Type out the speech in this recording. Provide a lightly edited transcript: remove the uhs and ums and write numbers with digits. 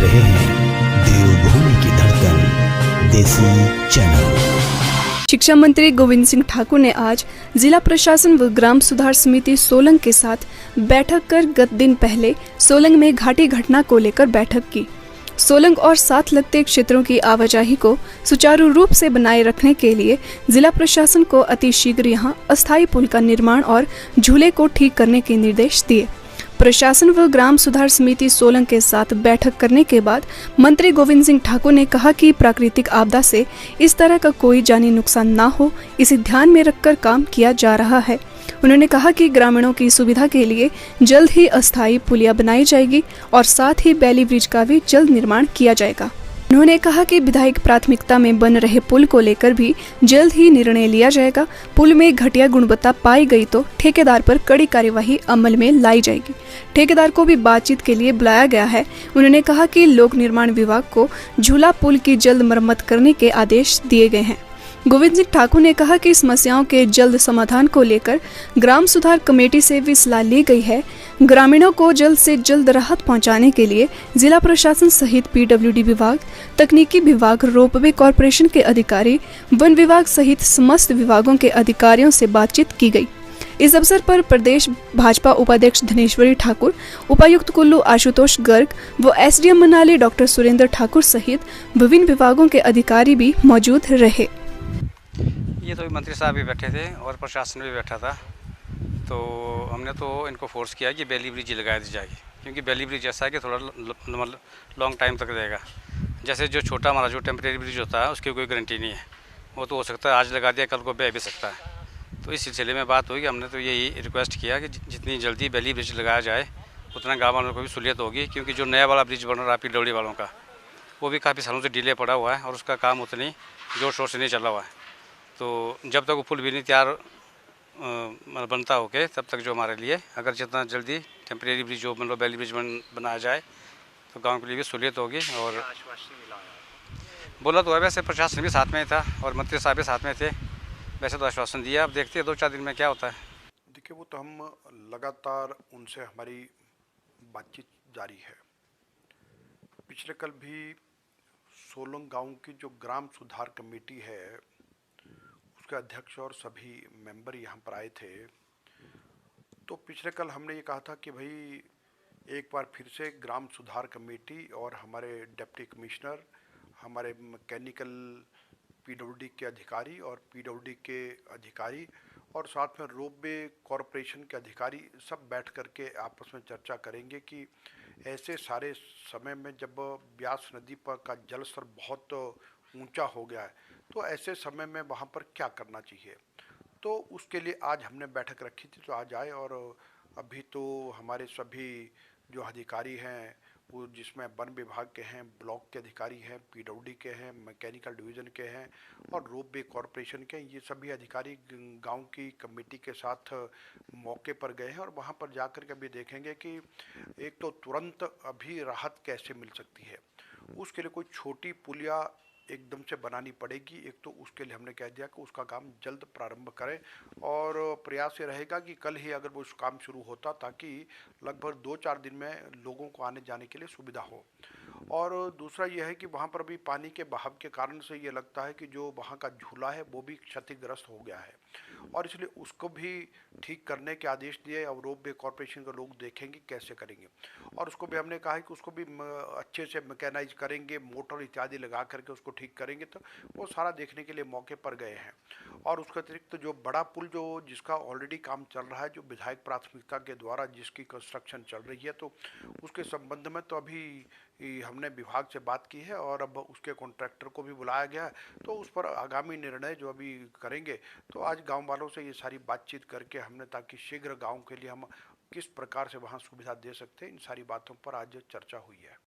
रहे हैं देवभूमि की धड़कन देसी चैनल। शिक्षा मंत्री गोविंद सिंह ठाकुर ने आज जिला प्रशासन व ग्राम सुधार समिति सोलंग के साथ बैठक कर गत दिन पहले सोलंग में घाटी घटना को लेकर बैठक की। सोलंग और साथ लगते क्षेत्रों की आवाजाही को सुचारू रूप से बनाए रखने के लिए जिला प्रशासन को अतिशीघ्र यहां अस्थायी पुल का निर्माण और झूले को ठीक करने के निर्देश दिए। प्रशासन व ग्राम सुधार समिति सोलंग के साथ बैठक करने के बाद मंत्री गोविंद सिंह ठाकुर ने कहा कि प्राकृतिक आपदा से इस तरह का कोई जानी नुकसान न हो, इसे ध्यान में रखकर काम किया जा रहा है। उन्होंने कहा कि ग्रामीणों की सुविधा के लिए जल्द ही अस्थायी पुलिया बनाई जाएगी और साथ ही बैली ब्रिज का भी जल्द निर्माण किया जाएगा। उन्होंने कहा कि विधायक प्राथमिकता में बन रहे पुल को लेकर भी जल्द ही निर्णय लिया जाएगा। पुल में घटिया गुणवत्ता पाई गई तो ठेकेदार पर कड़ी कार्यवाही अमल में लाई जाएगी। ठेकेदार को भी बातचीत के लिए बुलाया गया है। उन्होंने कहा कि लोक निर्माण विभाग को झूला पुल की जल्द मरम्मत करने के आदेश दिए गए हैं। गोविंद सिंह ठाकुर ने कहा कि समस्याओं के जल्द समाधान को लेकर ग्राम सुधार कमेटी से भी सलाह ली गई है। ग्रामीणों को जल्द से जल्द राहत पहुंचाने के लिए जिला प्रशासन सहित पीडब्ल्यूडी विभाग, तकनीकी विभाग, रोपवे कॉरपोरेशन के अधिकारी, वन विभाग सहित समस्त विभागों के अधिकारियों से बातचीत की गई। इस अवसर पर प्रदेश भाजपा उपाध्यक्ष धनेश्वरी ठाकुर, उपायुक्त कुल्लू आशुतोष गर्ग व एसडीएम मनाली डॉक्टर सुरेंद्र ठाकुर सहित विभिन्न विभागों के अधिकारी भी मौजूद रहे। ये तो मंत्री साहब भी बैठे थे और प्रशासन भी बैठा था, तो हमने तो इनको फोर्स किया कि बैली ब्रिज लगा दी जाएगी, क्योंकि बैली ब्रिज ऐसा है कि थोड़ा लॉन्ग टाइम तक रहेगा। जैसे जो छोटा हमारा जो टेम्परेरी ब्रिज होता है उसकी कोई गारंटी नहीं है, वो तो हो सकता है आज लगा दिया कल को बह भी सकता है। तो इस सिलसिले में बात हुई कि हमने तो यही रिक्वेस्ट किया कि जितनी जल्दी बैली ब्रिज लगाया जाए उतना गाँव वालों को भी सहूलियत होगी, क्योंकि जो नया वाला ब्रिज बन रहा है पीडब्ल्यूडी वालों का, वो भी काफ़ी सालों से डिले पड़ा हुआ है और उसका काम उतनी जोर शोर से नहीं चला हुआ है। तो जब तक वो पुल भी नहीं तैयार बनता होके तब तक जो हमारे लिए अगर जितना जल्दी टेम्परेरी ब्रिज जो मतलब बैली ब्रिज बनाया जाए तो गांव के लिए भी सहूलियत होगी। और बोला तो है, वैसे प्रशासन भी साथ में ही था और मंत्री साहब भी साथ में थे, वैसे तो आश्वासन दिया। अब देखते हैं 2-4 दिन में क्या होता है। देखिए, वो तो हम लगातार उनसे हमारी बातचीत जारी है। पिछले कल भी सोलंग गांव की जो ग्राम सुधार कमेटी है उसके अध्यक्ष और सभी मेंबर यहाँ पर आए थे। तो पिछले कल हमने ये कहा था कि भाई एक बार फिर से ग्राम सुधार कमेटी और हमारे डिप्टी कमिश्नर, हमारे मैकेनिकल पीडब्ल्यूडी के अधिकारी और पीडब्ल्यूडी के अधिकारी और साथ में रोपवे कॉरपोरेशन के अधिकारी सब बैठ करके आपस में चर्चा करेंगे कि ऐसे सारे समय में जब ब्यास नदी पर का जल स्तर बहुत ऊंचा हो गया है तो ऐसे समय में वहाँ पर क्या करना चाहिए। तो उसके लिए आज हमने बैठक रखी थी, तो आज आए। और अभी तो हमारे सभी जो अधिकारी हैं वो जिसमें वन विभाग के हैं, ब्लॉक के अधिकारी हैं, पीडब्ल्यूडी के हैं, मैकेनिकल डिवीज़न के हैं और रोपवे कॉरपोरेशन के, ये सभी अधिकारी गांव की कमेटी के साथ मौके पर गए हैं और वहां पर जाकर के अभी देखेंगे कि एक तो तुरंत अभी राहत कैसे मिल सकती है। उसके लिए कोई छोटी पुलिया एकदम से बनानी पड़ेगी। एक तो उसके लिए हमने कह दिया कि उसका काम जल्द प्रारंभ करें और प्रयास ये रहेगा कि कल ही अगर वो उस काम शुरू होता ताकि लगभग 2-4 दिन में लोगों को आने जाने के लिए सुविधा हो। और दूसरा ये है कि वहाँ पर भी पानी के बहाव के कारण से ये लगता है कि जो वहाँ का झूला है वो भी क्षतिग्रस्त हो गया है और इसलिए उसको भी ठीक करने के आदेश दिए और रोपवे कॉरपोरेशन के लोग देखेंगे कैसे करेंगे। और उसको भी हमने कहा है कि उसको भी अच्छे से मैकेनाइज करेंगे, मोटर इत्यादि लगा करके उसको ठीक करेंगे। तो वो सारा देखने के लिए मौके पर गए हैं। और उसके अतिरिक्त जो बड़ा पुल जो जिसका ऑलरेडी काम चल रहा है, जो विधायक प्राथमिकता के द्वारा जिसकी कंस्ट्रक्शन चल रही है, तो उसके संबंध में तो अभी हमने विभाग से बात की है और अब उसके कॉन्ट्रैक्टर को भी बुलाया गया है। तो उस पर आगामी निर्णय जो अभी करेंगे, तो आज गांव वालों से ये सारी बातचीत करके हमने, ताकि शीघ्र गांव के लिए हम किस प्रकार से वहां सुविधा दे सकते हैं, इन सारी बातों पर आज चर्चा हुई है।